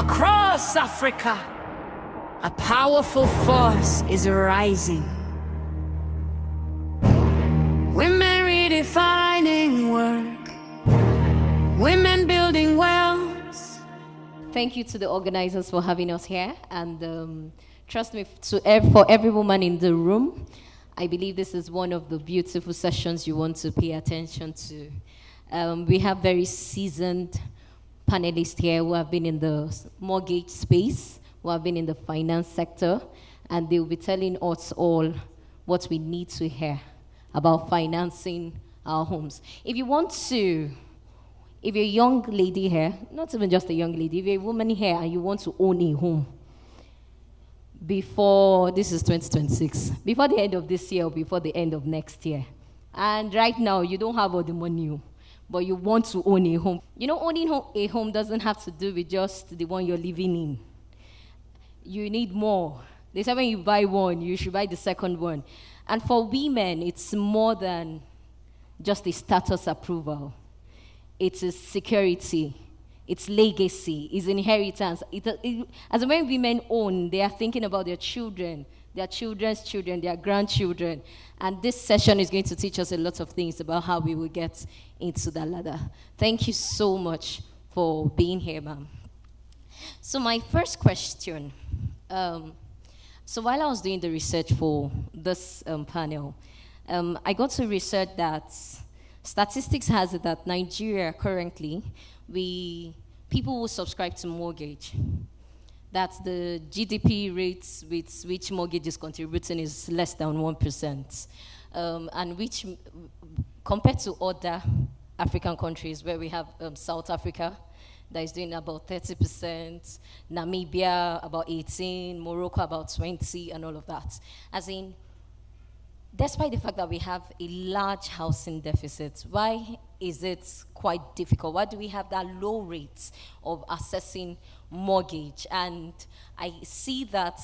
Across Africa, a powerful force is rising. Women redefining work, women building wealth. Thank you to the organizers for having us here, and trust me, for every woman in the room, I believe this is one of the beautiful sessions you want to pay attention to. We have very seasoned panelists here who have been in the mortgage space, who have been in the finance sector, and they will be telling us all what we need to hear about financing our homes. If you're a young lady here, not even just a young lady, if you're a woman here and you want to own a home, this is 2026, before the end of this year or before the end of next year, and right now you don't have all the money, but you want to own a home. You know, owning a home doesn't have to do with just the one you're living in. You need more. They say when you buy one, you should buy the second one. And for women, it's more than just a status approval. It's a security. It's legacy. It's inheritance. As when women own, they are thinking about their children, their children's children, their grandchildren. And this session is going to teach us a lot of things about how we will get into that ladder. Thank you so much for being here, ma'am. So my first question, so while I was doing the research for this panel, I got to research that statistics has it that Nigeria currently, people who subscribe to mortgage, that the GDP rates with which mortgage is contributing is less than 1%, and which, compared to other African countries where we have South Africa, that is doing about 30%, Namibia about 18%, Morocco about 20%, and all of that. As in, despite the fact that we have a large housing deficit, why is it quite difficult? Why do we have that low rate of accessing mortgage? And I see that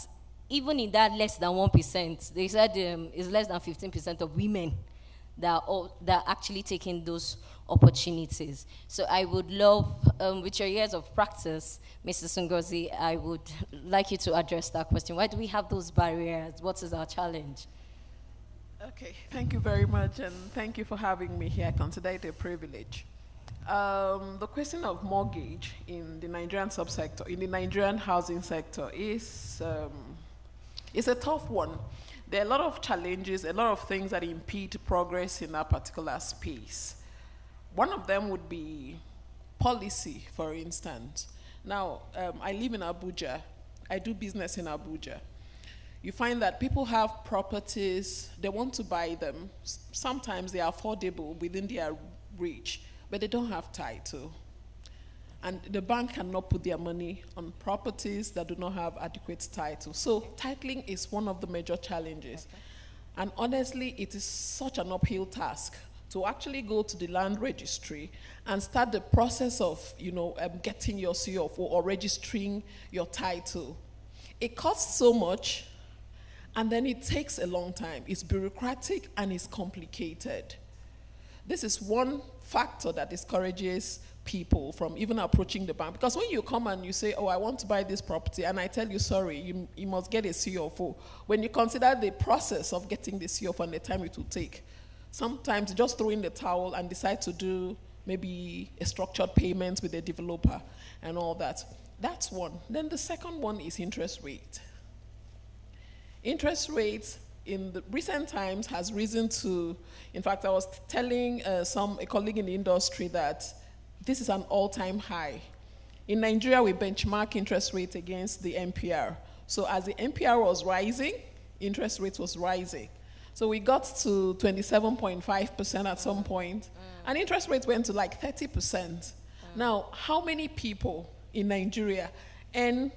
even in that less than 1%, they said it's less than 15% of women that are actually taking those opportunities. So I would love, with your years of practice, Mrs. Ngozi, I would like you to address that question. Why do we have those barriers? What is our challenge? Okay, thank you very much, and thank you for having me here. I consider it a privilege. The question of mortgage in the Nigerian subsector, in the Nigerian housing sector, is a tough one. There are a lot of challenges, a lot of things that impede progress in that particular space. One of them would be policy, for instance. Now, I live in Abuja. I do business in Abuja. You find that people have properties, they want to buy them. Sometimes they are affordable within their reach, but they don't have title. And the bank cannot put their money on properties that do not have adequate title. So titling is one of the major challenges. Okay. And honestly, it is such an uphill task to actually go to the land registry and start the process of, getting your COF or registering your title. It costs so much, and then it takes a long time. It's bureaucratic and it's complicated. This is one factor that discourages people from even approaching the bank. Because when you come and you say, I want to buy this property, and I tell you, sorry, you must get a COF. When you consider the process of getting the COF and the time it will take, sometimes just throw in the towel and decide to do maybe a structured payment with a developer and all that. That's one. Then the second one is interest rate. Interest rates in the recent times has risen to, in fact, I was telling a colleague in the industry that this is an all-time high. In Nigeria, we benchmark interest rates against the MPR. So as the MPR was rising, interest rates was rising. So we got to 27.5% at some point, and interest rates went to like 30%. Now, how many people in Nigeria earn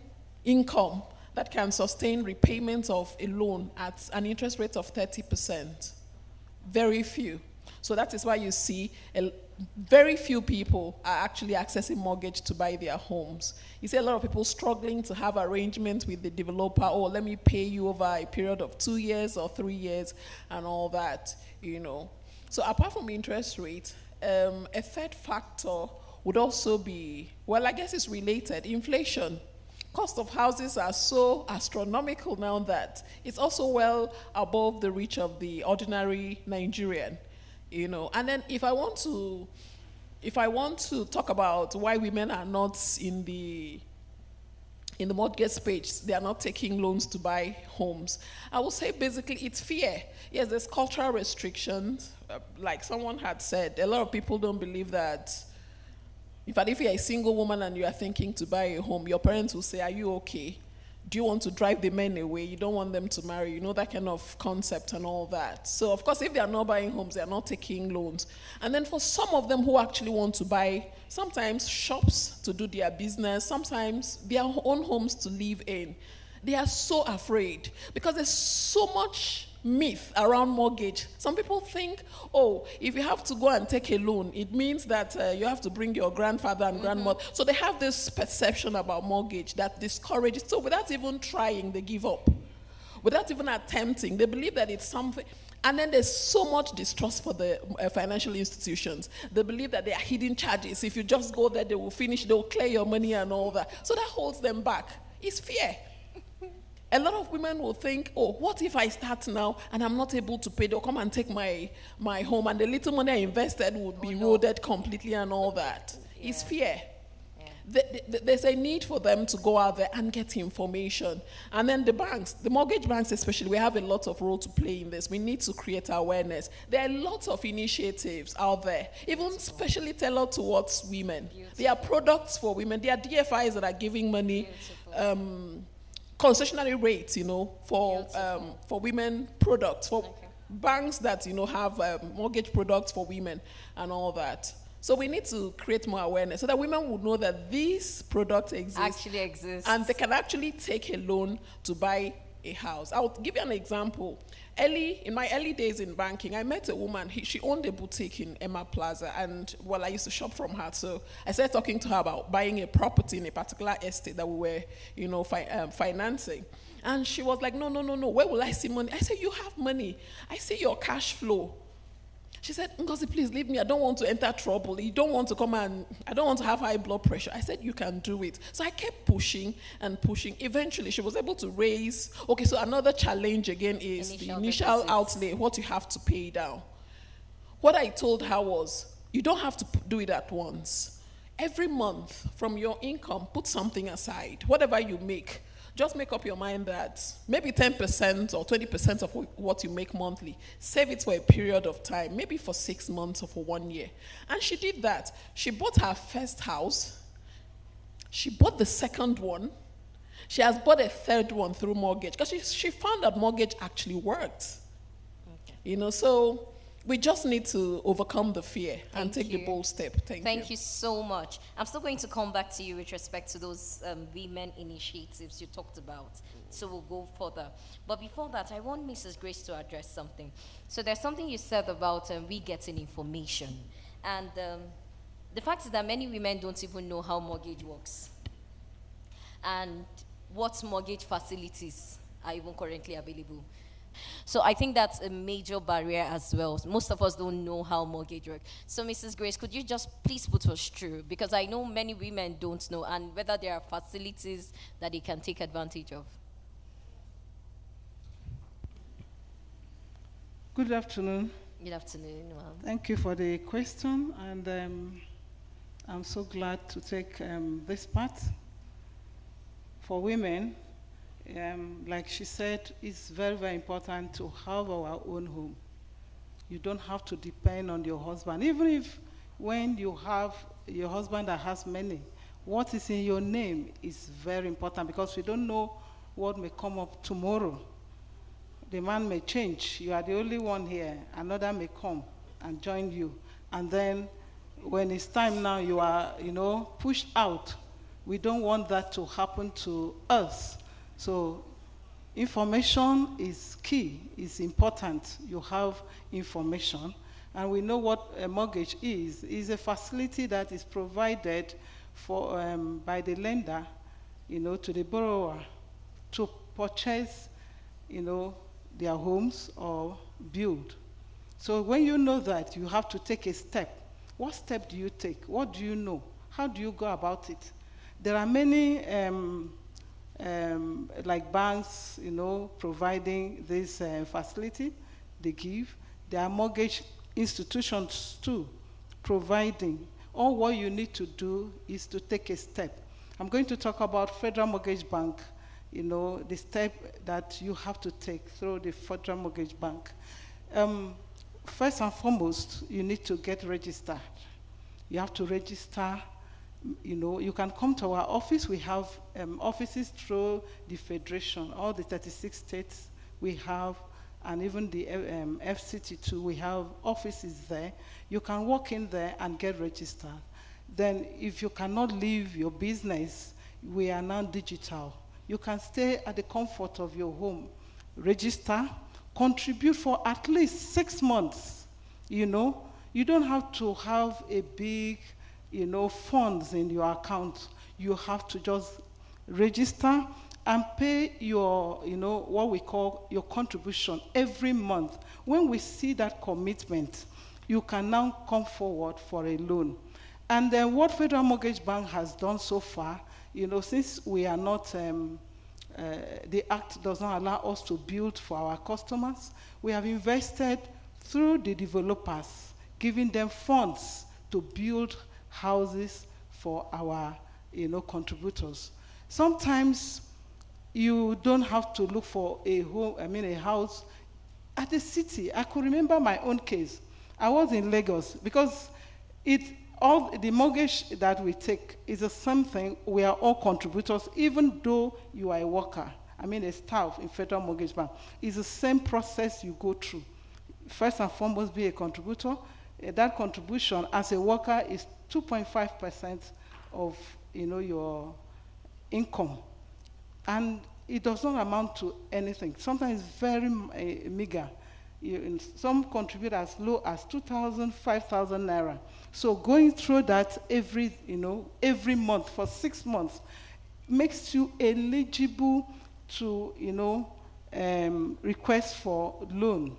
income that can sustain repayment of a loan at an interest rate of 30%? Very few. So that is why you see very few people are actually accessing mortgage to buy their homes. You see a lot of people struggling to have arrangements with the developer, let me pay you over a period of 2 years or 3 years and all that, So apart from interest rate, a third factor would also be, I guess it's related, inflation. cost of houses are so astronomical now that it's also well above the reach of the ordinary Nigerian, you know. And then if I want to talk about why women are not in the mortgage space, they are not taking loans to buy homes, I will say basically it's fear. Yes, there's cultural restrictions. Like someone had said, a lot of people don't believe that. In fact, if you're a single woman and you are thinking to buy a home, your parents will say, are you okay? Do you want to drive the men away? You don't want them to marry. You know, that kind of concept and all that. So, of course, if they are not buying homes, they are not taking loans. And then for some of them who actually want to buy, sometimes shops to do their business, sometimes their own homes to live in, they are so afraid because there's so much myth around mortgage. Some people think, oh, if you have to go and take a loan, it means that you have to bring your grandfather and grandmother. So they have this perception about mortgage that discourages. So without even trying, they give up. Without even attempting, they believe that it's something. And then there's so much distrust for the financial institutions. They believe that there are hidden charges. If you just go there, they will finish, they will clear your money and all that. So that holds them back. It's fear. A lot of women will think, oh, what if I start now and I'm not able to pay? They'll come and take my home and the little money I invested would be eroded completely and all that. Yeah. It's fear. Yeah. There's a need for them to go out there and get information. And then the banks, the mortgage banks especially, we have a lot of role to play in this. We need to create awareness. There are lots of initiatives out there, even especially tailored towards women. Beautiful. There are products for women. There are DFIs that are giving money. Concessionary rates, you know, for women products, for banks that, you know, have mortgage products for women and all that. So we need to create more awareness so that women would know that these products actually exist. And they can actually take a loan to buy a house. I'll give you an example. In my early days in banking, I met a woman. She owned a boutique in Emma Plaza, and I used to shop from her. So I started talking to her about buying a property in a particular estate that we were, you know, financing. And she was like, no, where will I see money? I said, you have money. I see your cash flow. She said, Ngozi, please leave me. I don't want to enter trouble. You don't want to come and, I don't want to have high blood pressure. I said, you can do it. So I kept pushing and pushing. Eventually, she was able to raise. Okay, so another challenge again is the initial outlay, what you have to pay down. What I told her was, you don't have to do it at once. Every month from your income, put something aside. Whatever you make, just make up your mind that maybe 10% or 20% of what you make monthly, save it for a period of time, maybe for 6 months or for 1 year. And she did that. She bought her first house. She bought the second one. She has bought a third one through mortgage because she found that mortgage actually worked. Okay. You know, so we just need to overcome the fear and take the bold step. Thank you so much. I'm still going to come back to you with respect to those women initiatives you talked about. So we'll go further. But before that, I want Mrs. Grace to address something. So there's something you said about we getting information. And the fact is that many women don't even know how mortgage works and what mortgage facilities are even currently available. So I think that's a major barrier as well. Most of us don't know how mortgage works. So Mrs. Grace, could you just please put us through? Because I know many women don't know, and whether there are facilities that they can take advantage of. Good afternoon. Good afternoon, ma'am. Thank you for the question, and I'm so glad to take this part. For women, like she said, it's very, very important to have our own home. You don't have to depend on your husband. Even if when you have your husband that has money, what is in your name is very important because we don't know what may come up tomorrow. The man may change. You are the only one here. Another may come and join you. And then when it's time now, you are, pushed out. We don't want that to happen to us. So information is key, it's important. You have information. And we know what a mortgage is. It's a facility that is provided for, by the lender, to the borrower to purchase, their homes or build. So when you know that, you have to take a step. What step do you take? What do you know? How do you go about it? There are many like banks, providing this facility they give. There are mortgage institutions too, providing. All what you need to do is to take a step. I'm going to talk about Federal Mortgage Bank, the step that you have to take through the Federal Mortgage Bank. First and foremost, you need to get registered. You have to register. You can come to our office. We have offices through the Federation, all the 36 states we have, and even the FCT too, we have offices there. You can walk in there and get registered. Then if you cannot leave your business, we are now digital. You can stay at the comfort of your home, register, contribute for at least 6 months. You don't have to have a big, funds in your account. You have to just register and pay your, what we call your contribution every month. When we see that commitment, you can now come forward for a loan. And then what Federal Mortgage Bank has done so far, since we are not, the Act does not allow us to build for our customers, we have invested through the developers, giving them funds to build houses for our, contributors. Sometimes you don't have to look for a house at the city. I could remember my own case. I was in Lagos because all the mortgage that we take is the same thing. We are all contributors, even though you are a worker. A staff in Federal Mortgage Bank. It's the same process you go through. First and foremost, be a contributor. That contribution as a worker is 2.5% of your income, and it does not amount to anything. Sometimes very meager. Some contribute as low as 2,000, 5,000 naira. So going through that every month for 6 months makes you eligible to request for loan.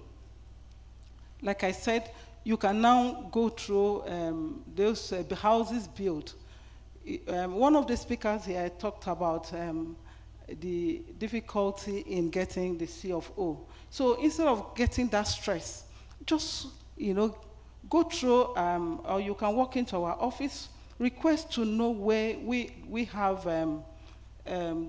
Like I said, you can now go through those houses built. One of the speakers here talked about the difficulty in getting the C of O. So instead of getting that stress, just go through, or you can walk into our office, request to know where we have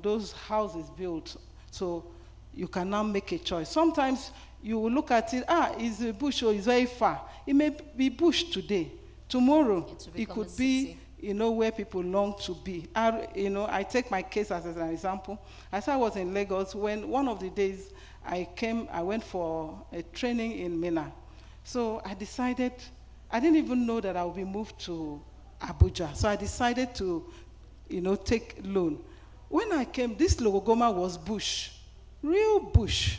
those houses built. So you can now make a choice. Sometimes you will look at it, it's a bush or it's very far. It may be bush today. Tomorrow, it could be, where people long to be. I take my case as an example. As I was in Lagos, when one of the days I went for a training in Mina. So I decided, I didn't even know that I would be moved to Abuja. So I decided to, take loan. When I came, this Logogoma was bush, real bush.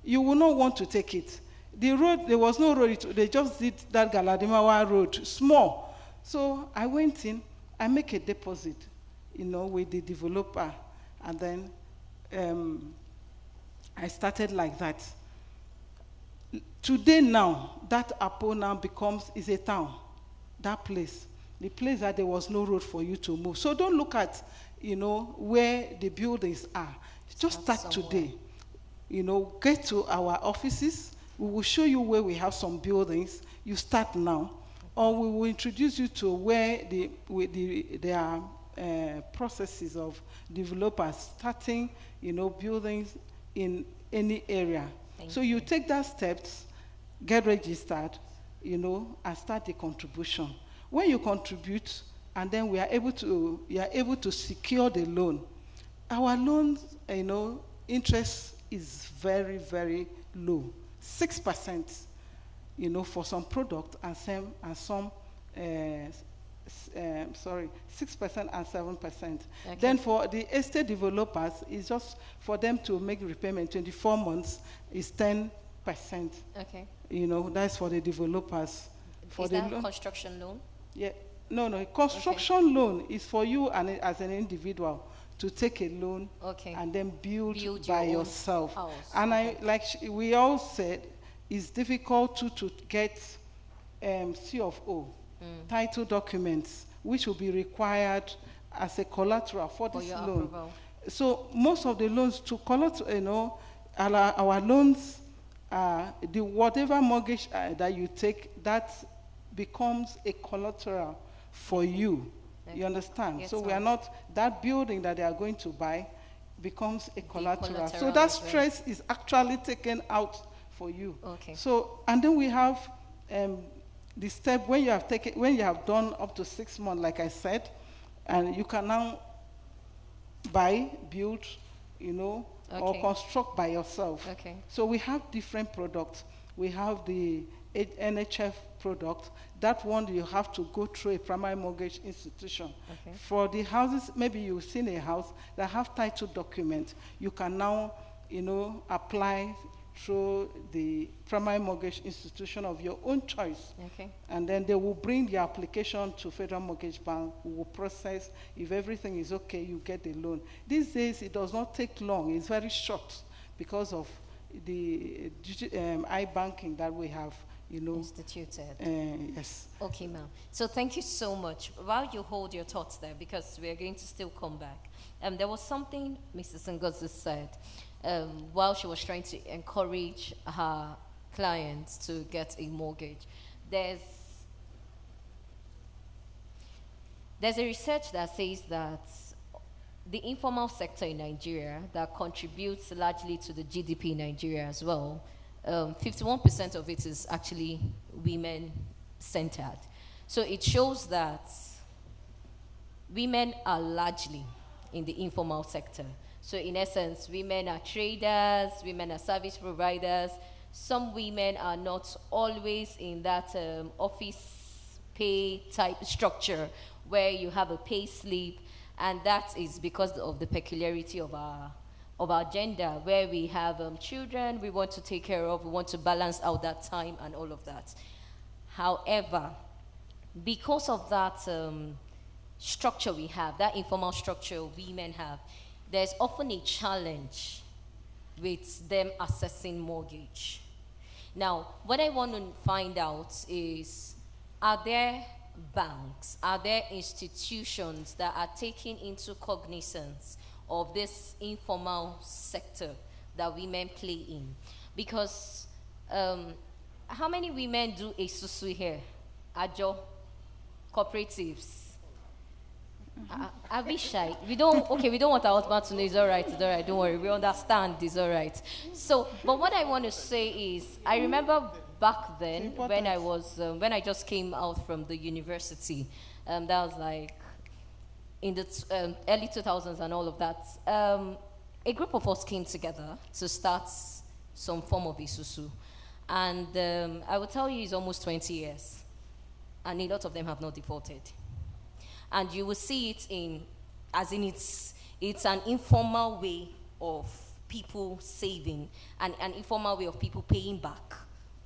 You will not want to take it. The road, there was no road, they just did that Galadimawa road, small. So I went in, I make a deposit, with the developer, and then I started like that. Today now, that Apo now is a town, that place. The place that there was no road for you to move. So don't look at, where the buildings are. Just start today. Get to our offices. We will show you where we have some buildings. You start now. Or we will introduce you to where there are processes of developers starting, buildings in any area. So you take that steps, get registered, and start the contribution. When you contribute, and then you are able to secure the loan. Our loans, interest is very, very low, 6%, for some product, and some 6% and 7%. Okay. Then for the estate developers, it's just for them to make repayment 24 months is 10%. Okay. That's for the developers. Is that construction loan? Yeah. No. Construction loan is for you and as an individual to take a loan and then build by yourself. And we all said, it's difficult to get C of O, title documents, which will be required as a collateral for this loan. So most of the loans to collect, our loans, the whatever mortgage that you take, that becomes a collateral for you. Okay. You understand? Yes, so we ma'am. are not, that building that they are going to buy becomes a collateral. So collateral that as well. stress is actually taken out for you. Okay. So, and then we have the step when you have taken, when you have done up to 6 months, like I said, and you can now buy, build, or Okay. construct by yourself. Okay. So we have different products. We have the NHF product. That one you have to go through a primary mortgage institution. Okay. For the houses, maybe you've seen a house that have title document. You can now, apply through the primary mortgage institution of your own choice. Okay. And then they will bring the application to Federal Mortgage Bank, who will process. If everything is okay, you get the loan. These days, it does not take long. It's very short because of the iBanking that we have, Instituted. Yes. Okay, ma'am. So thank you so much. While you hold your thoughts there, because we are going to still come back, there was something Mrs. Ngozi said while she was trying to encourage her clients to get a mortgage. There's a research that says that the informal sector in Nigeria that contributes largely to the GDP in Nigeria as well, 51% of it is actually women-centered. So it shows that women are largely in the informal sector. So in essence, women are traders, women are service providers. Some women are not always in that office pay type structure where you have a pay slip, and that is because of the peculiarity of our gender, where we have children we want to take care of, we want to balance out that time and all of that. However, because of that structure we have, that informal structure women have, there's often a challenge with them assessing mortgage. Now, what I want to find out is, are there banks, are there institutions that are taking into cognizance of this informal sector that women play in? Because how many women do a susu here? Ajo, cooperatives. I'll be shy. We don't want our husband to know. It's all right, don't worry. We understand, it's all right. So, but what I want to say is, I remember back then when I was, when I just came out from the university, that was like in the early 2000s and all of that, a group of us came together to start some form of isusu. And I will tell you, it's almost 20 years. And a lot of them have not defaulted. And you will see it it's an informal way of people saving, and an informal way of people paying back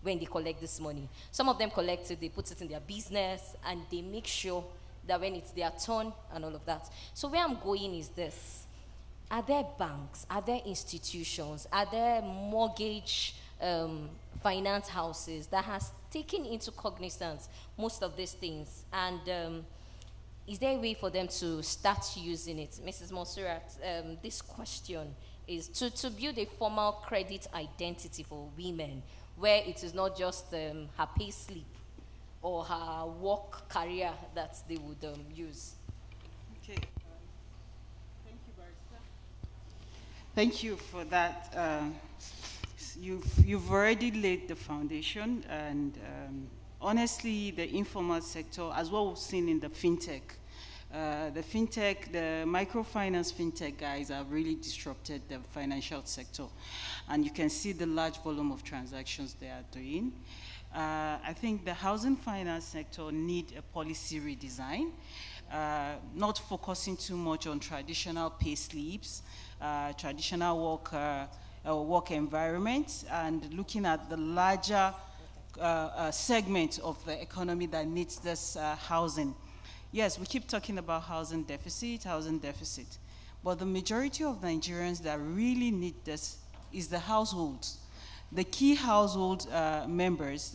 when they collect this money. Some of them collect it, they put it in their business, and they make sure that when it's their turn and all of that. So where I'm going is this. Are there banks? Are there institutions? Are there mortgage finance houses that has taken into cognizance most of these things? And is there a way for them to start using it? Mrs. Monserrat, this question is to build a formal credit identity for women, where it is not just her pay slip or her work career that they would use. Okay. Thank you, Barrister. Thank you for that. You've already laid the foundation, and honestly, the informal sector, as well we've seen in the fintech, the microfinance fintech guys have really disrupted the financial sector. And you can see the large volume of transactions they are doing. I think the housing finance sector need a policy redesign, not focusing too much on traditional pay slips, traditional work environment, and looking at the larger segment of the economy that needs this housing. Yes, we keep talking about housing deficit, but the majority of Nigerians that really need this is the households. The key household members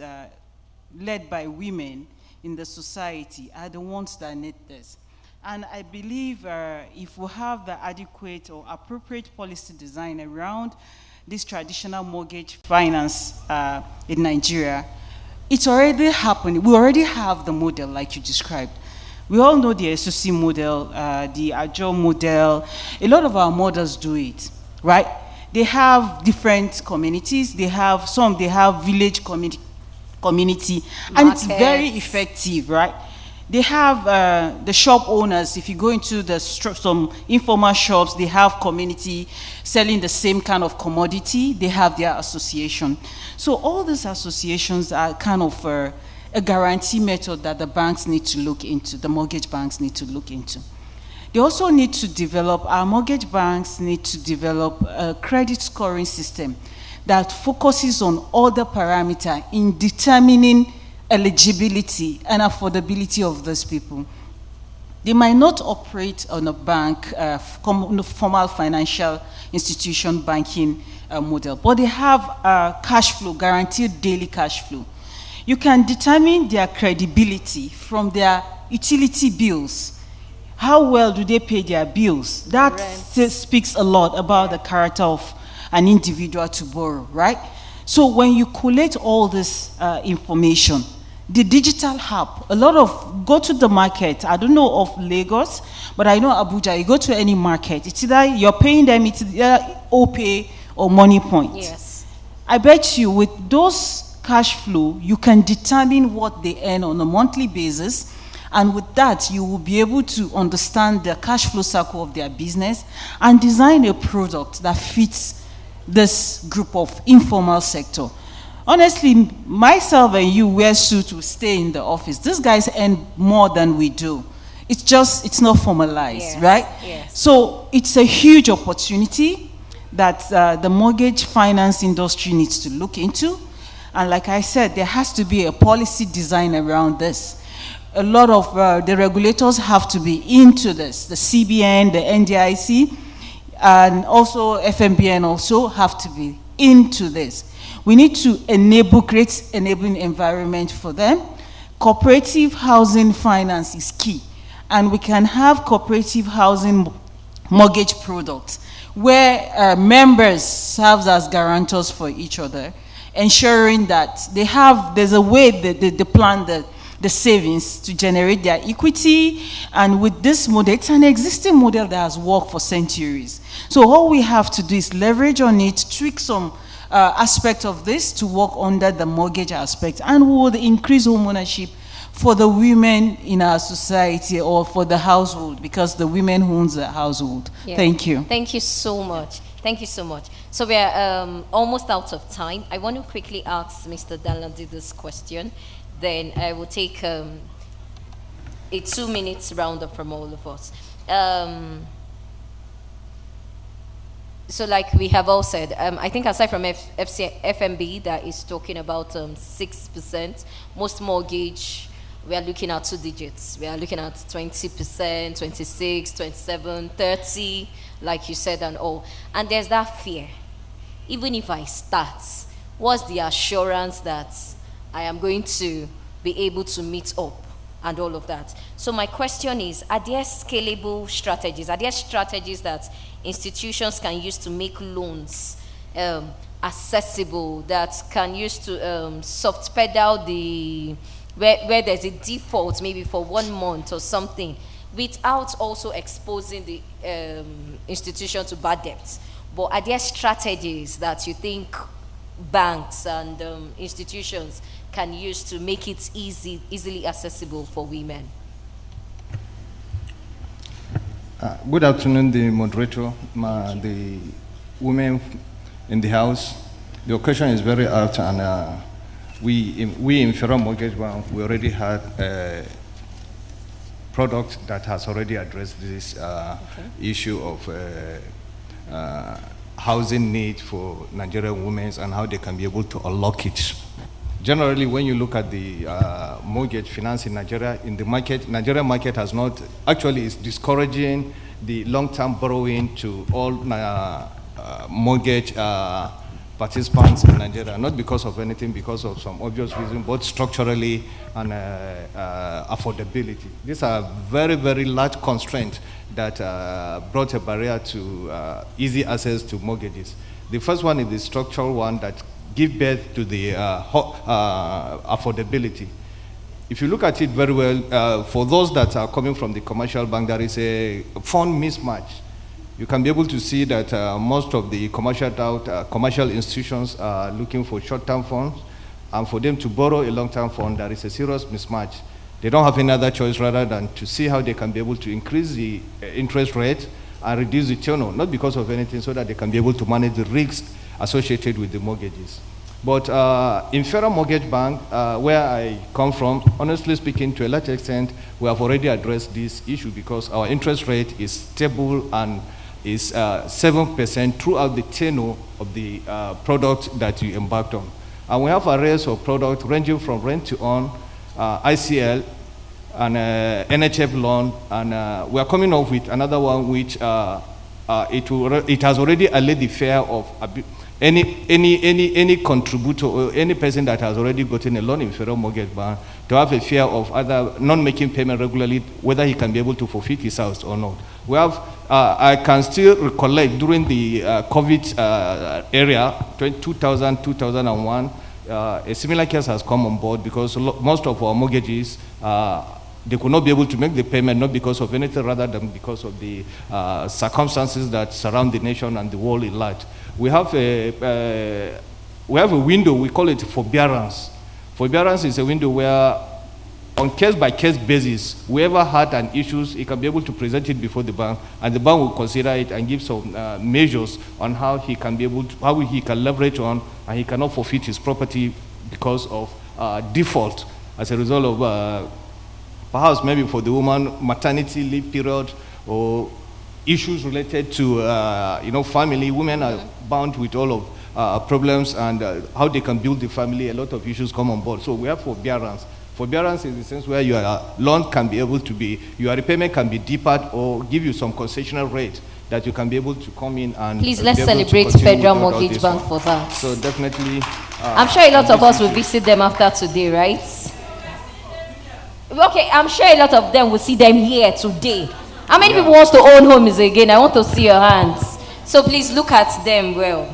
led by women in the society are the ones that need this. And I believe if we have the adequate or appropriate policy design around this traditional mortgage finance in Nigeria, it's already happening. We already have the model like you described. We all know the SOC model, the Agile model. A lot of our models do it, right? They have different communities. They have village community, and it's very effective, right? They have the shop owners. If you go into some informal shops, they have community selling the same kind of commodity. They have their association. So all these associations are kind of a guarantee method that the banks need to look into, the mortgage banks need to look into. They also need to develop, our mortgage banks need to develop a credit scoring system that focuses on all the parameters in determining eligibility and affordability of those people. They might not operate on a bank, formal financial institution banking model, but they have cash flow, guaranteed daily cash flow. You can determine their credibility from their utility bills. How well do they pay their bills? That speaks a lot about the character of an individual to borrow, right? So when you collect all this information, the digital hub, go to the market. I don't know of Lagos, but I know Abuja. You go to any market, it's either you're paying them, it's either OPay or Money Point. Yes. I bet you with those cash flow, you can determine what they earn on a monthly basis, and with that, you will be able to understand the cash flow cycle of their business and design a product that fits this group of informal sector. Honestly, myself and you wear suits to stay in the office. These guys earn more than we do. It's not formalized, right? Yes. So it's a huge opportunity that the mortgage finance industry needs to look into. And like I said, there has to be a policy design around this. A lot of the regulators have to be into this. The CBN, the NDIC, and also FMBN also have to be into this. We need to create enabling environment for them. Cooperative housing finance is key. And we can have cooperative housing mortgage products where members serve as guarantors for each other, ensuring that there's a way that they plan the savings to generate their equity. And with this model, it's an existing model that has worked for centuries. So all we have to do is leverage on it, tweak some aspect of this to work under the mortgage aspect, and we would increase home ownership for the women in our society or for the household, because the women owns the household. Yeah. Thank you. Thank you so much. Thank you so much. So we are almost out of time. I want to quickly ask Mr. Danladi this question. Then I will take a 2 minutes roundup from all of us. So like we have all said, I think aside from FMB that is talking about 6%, most mortgage, we are looking at 2 digits. We are looking at 20%, 26, 27, 30, like you said, and all. And there's that fear. Even if I start, what's the assurance that I am going to be able to meet up and all of that? So my question is, are there scalable strategies? Are there strategies that institutions can use to make loans accessible, that can use to soft pedal where there's a default maybe for 1 month or something, without also exposing the institution to bad debts? But are there strategies that you think banks and institutions can use to make it easily accessible for women? Good afternoon, the moderator, the women in the house. The occasion is very apt, and we in Federal Mortgage Bank, we already had a product that has already addressed this issue of housing need for Nigerian women and how they can be able to unlock it. Generally, when you look at the mortgage finance in Nigeria, Nigerian market has not, actually is discouraging the long-term borrowing to all mortgage participants in Nigeria, not because of anything, because of some obvious reason, but structurally and affordability. These are very, very large constraints that brought a barrier to easy access to mortgages. The first one is the structural one that give birth to the affordability. If you look at it very well, for those that are coming from the commercial bank, there is a fund mismatch. You can be able to see that most of the commercial institutions are looking for short-term funds, and for them to borrow a long-term fund, there is a serious mismatch. They don't have any other choice rather than to see how they can be able to increase the interest rate and reduce the tenor, not because of anything, so that they can be able to manage the risks associated with the mortgages. But in Federal Mortgage Bank, where I come from, honestly speaking, to a large extent, we have already addressed this issue because our interest rate is stable and is 7% throughout the tenure of the product that you embarked on. And we have arrays of products ranging from rent to own, ICL, and NHF loan, and we are coming up with another one which it has already allayed the fear of any contributor or any person that has already gotten a loan in Federal Mortgage Bank to have a fear of either not making payment regularly, whether he can be able to forfeit his house or not. We have, I can still recollect during the COVID era, 2000, 2001, a similar case has come on board because most of our mortgages, they could not be able to make the payment, not because of anything rather than because of the circumstances that surround the nation and the world at large. We have a window, we call it forbearance. Forbearance is a window where, on case-by-case basis, whoever had an issue, he can be able to present it before the bank, and the bank will consider it and give some measures on how he can be able to, how he can leverage on, and he cannot forfeit his property because of default as a result of perhaps maybe for the woman maternity leave period or issues related to family. Women are bound with all of problems and how they can build the family. A lot of issues come on board. So we have forbearance. Forbearance is the sense where your loan can be able to be, your repayment can be deferred or give you some concessional rate that you can be able to come in and please let's celebrate Federal Mortgage Bank for that. So definitely. I'm sure a lot of us will visit them after today, right? Okay, I'm sure a lot of them will see them here today. How many people wants to own homes again? I want to see your hands. So please look at them well.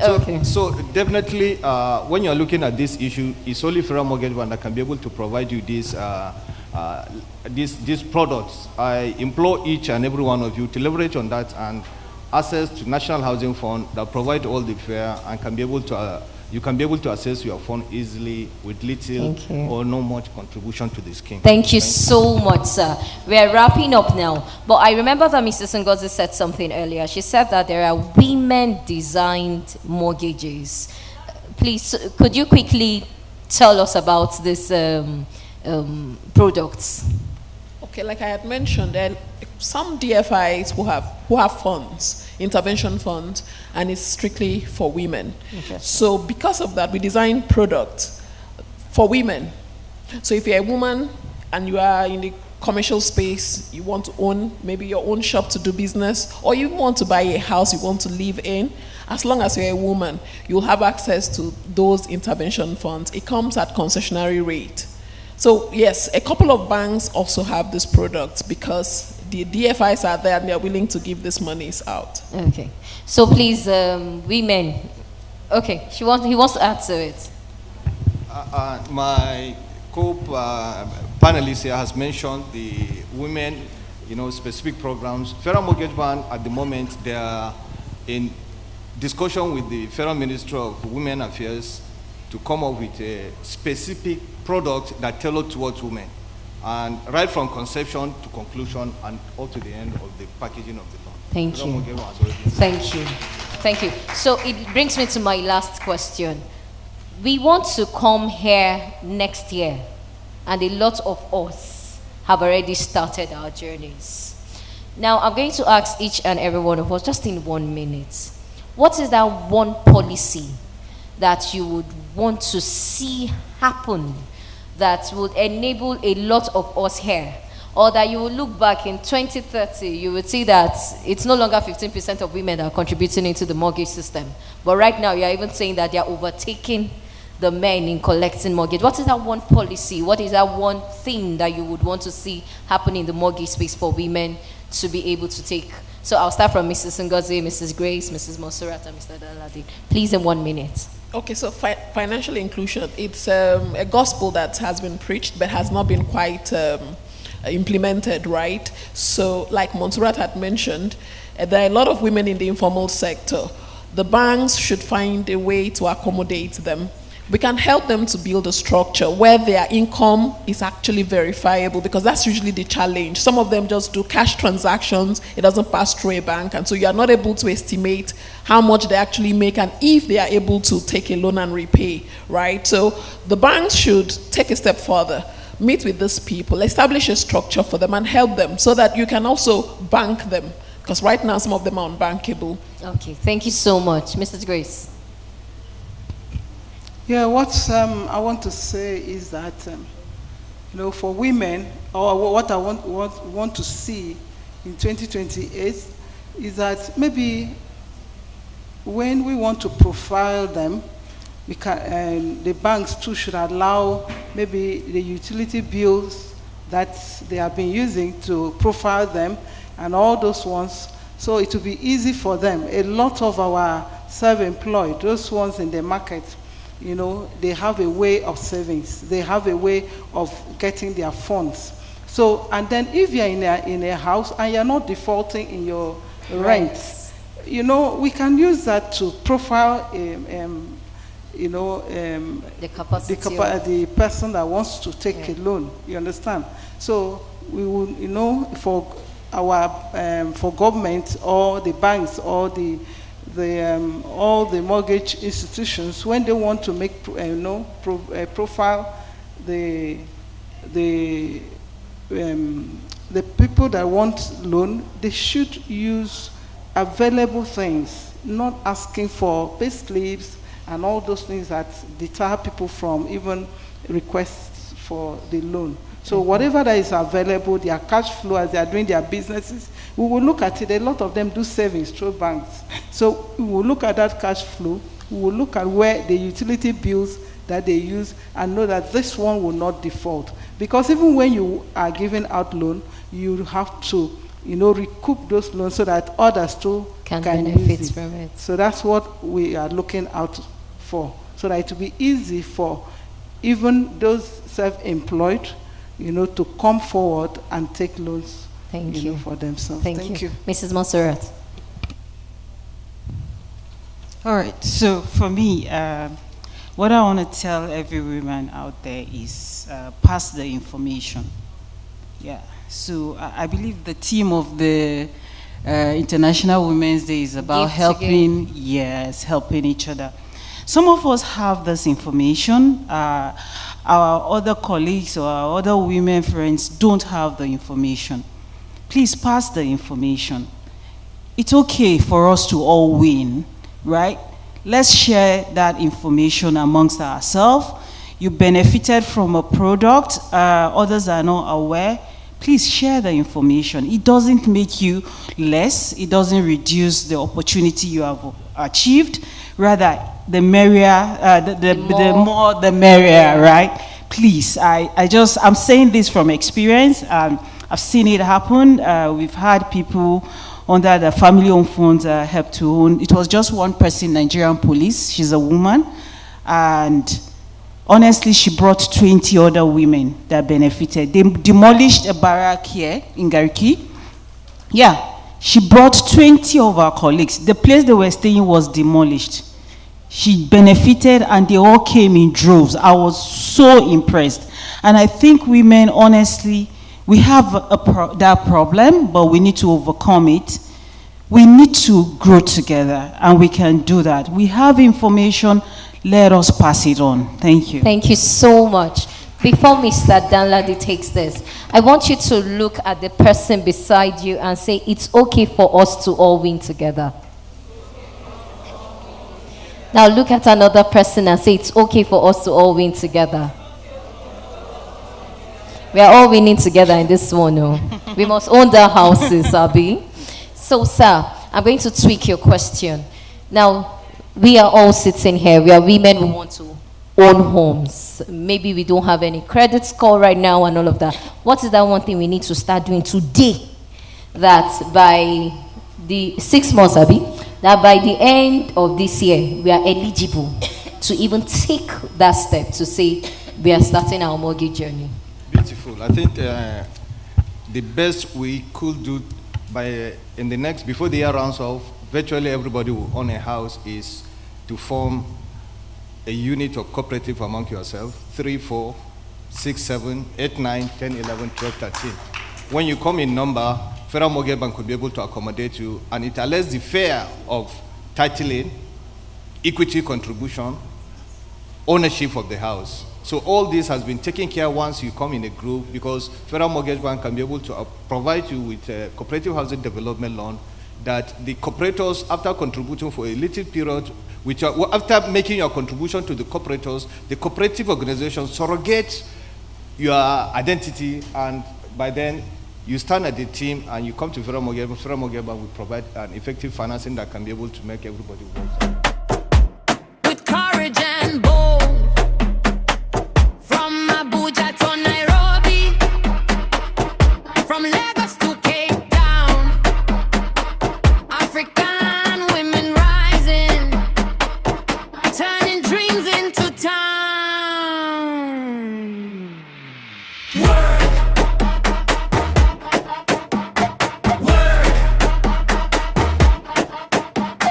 Okay. So definitely, when you're looking at this issue, it's only Federal Mortgage Bank that can be able to provide you these products. I implore each and every one of you to leverage on that and access to National Housing Fund that provide all the fare and can be able to you can be able to access your fund easily with little or no much contribution to the scheme. Thank you so much, sir. We are wrapping up now. But I remember that Mrs. Ngozi said something earlier. She said that there are women-designed mortgages. Please, could you quickly tell us about these products? Okay, like I had mentioned, there are some DFIs who have funds, intervention funds, and it's strictly for women. Okay. So because of that, we designed products for women. So if you're a woman and you are in the commercial space, you want to own maybe your own shop to do business, or you want to buy a house you want to live in, as long as you're a woman, you'll have access to those intervention funds. It comes at concessionary rate. So yes, a couple of banks also have this product because the DFIs are there and they're willing to give these monies out. Okay. So please, women. Okay, he wants to add to it. My co-panelist here has mentioned the women, specific programs. Federal Mortgage Bank at the moment, they are in discussion with the Federal Ministry of Women Affairs to come up with a specific product that tailored towards women, and right from conception to conclusion and up to the end of the packaging of the loan. Thank you. Thank you. Thank you. So it brings me to my last question. We want to come here next year, and a lot of us have already started our journeys. Now, I'm going to ask each and every one of us, just in 1 minute, what is that one policy that you would want to see happen that would enable a lot of us here, or that you will look back in 2030, you would see that it's no longer 15% of women that are contributing into the mortgage system. But right now, you're even saying that they are overtaking the men in collecting mortgage. What is that one policy? What is that one thing that you would want to see happen in the mortgage space for women to be able to take? So I'll start from Mrs. Ngozi, Mrs. Grace, Mrs. Monserrat, and Mr. Daladi. Please, in 1 minute. Okay, so financial inclusion, it's a gospel that has been preached but has not been quite implemented, right? So like Montserrat had mentioned, there are a lot of women in the informal sector. The banks should find a way to accommodate them. We can help them to build a structure where their income is actually verifiable, because that's usually the challenge. Some of them just do cash transactions, it doesn't pass through a bank, and so you are not able to estimate how much they actually make and if they are able to take a loan and repay, right? So the banks should take a step further, meet with these people, establish a structure for them and help them so that you can also bank them, because right now some of them are unbankable. Okay, thank you so much. Mrs. Grace. Yeah, what I want to say is that, for women, or what I want to see in 2028 is that maybe when we want to profile them, we can, the banks too should allow maybe the utility bills that they have been using to profile them and all those ones, so it will be easy for them. A lot of our self-employed, those ones in the market, they have a way of savings. They have a way of getting their funds. So, and then if you're in a house and you're not defaulting in your rent, we can use that to profile, The capacity the person that wants to take a loan. You understand? So we will, for our for government or the banks or all the mortgage institutions, when they want to make profile the people that want loan, they should use available things, not asking for pay slips and all those things that deter people from even requests for the loan. So whatever that is available, their cash flow as they are doing their businesses, we will look at it. A lot of them do savings through banks. So we will look at that cash flow. We will look at where the utility bills that they use and know that this one will not default. Because even when you are giving out loan, you have to, recoup those loans so that others too can benefit use it. from it. So that's what we are looking out for, so that it will be easy for even those self-employed, to come forward and take loans, for themselves. Thank you. Mrs. Monserrat. All right, so for me, what I want to tell every woman out there is pass the information. Yeah, so I believe the theme of the International Women's Day is about helping each other. Some of us have this information. Our other colleagues or our other women friends don't have the information. Please pass the information. It's okay for us to all win, right? Let's share that information amongst ourselves. You benefited from a product, others are not aware. Please share the information. It doesn't make you less. It doesn't reduce the opportunity you have achieved. Rather, the merrier, the more the merrier, right? Please, I'm saying this from experience. I've seen it happen. We've had people under the family-owned funds help to own. It was just one person, Nigerian police. She's a woman. And honestly, she brought 20 other women that benefited. They demolished a barrack here in Gariki. Yeah. She brought 20 of our colleagues. The place they were staying was demolished. She benefited and they all came in droves. I was so impressed. And I think women, honestly, we have that problem, but we need to overcome it. We need to grow together, and we can do that. We have information, let us pass it on. Thank you. Thank you so much. Before Mr. Danladi takes this, I want you to look at the person beside you and say, it's okay for us to all win together. Now look at another person and say, it's okay for us to all win together. We are all winning together in this one. No? We must own the houses, Abi. So, sir, I'm going to tweak your question. Now, we are all sitting here. We are women who want to own homes. Maybe we don't have any credit score right now and all of that. What is that one thing we need to start doing today that by the 6 months, Abi, that by the end of this year, we are eligible to even take that step to say we are starting our mortgage journey? Beautiful. I think the best we could do in the next, before the year rounds off, virtually everybody who own a house is to form a unit or cooperative among yourself, 3, 4, 6, 7, 8, 9, 10, 11, 12, 13. When you come in number, Federal Mortgage Bank could be able to accommodate you, and it allows the fare of titling, equity contribution, ownership of the house. So all this has been taken care once you come in a group, because Federal Mortgage Bank can be able to provide you with a cooperative housing development loan that the cooperators, after contributing for a little period, after making your contribution to the cooperators, the cooperative organization surrogates your identity, and by then you stand at the team and you come to Federal Mortgage Bank. Federal Mortgage Bank will provide an effective financing that can be able to make everybody work. With courage and bold, from Abuja to Nairobi, from Lagos to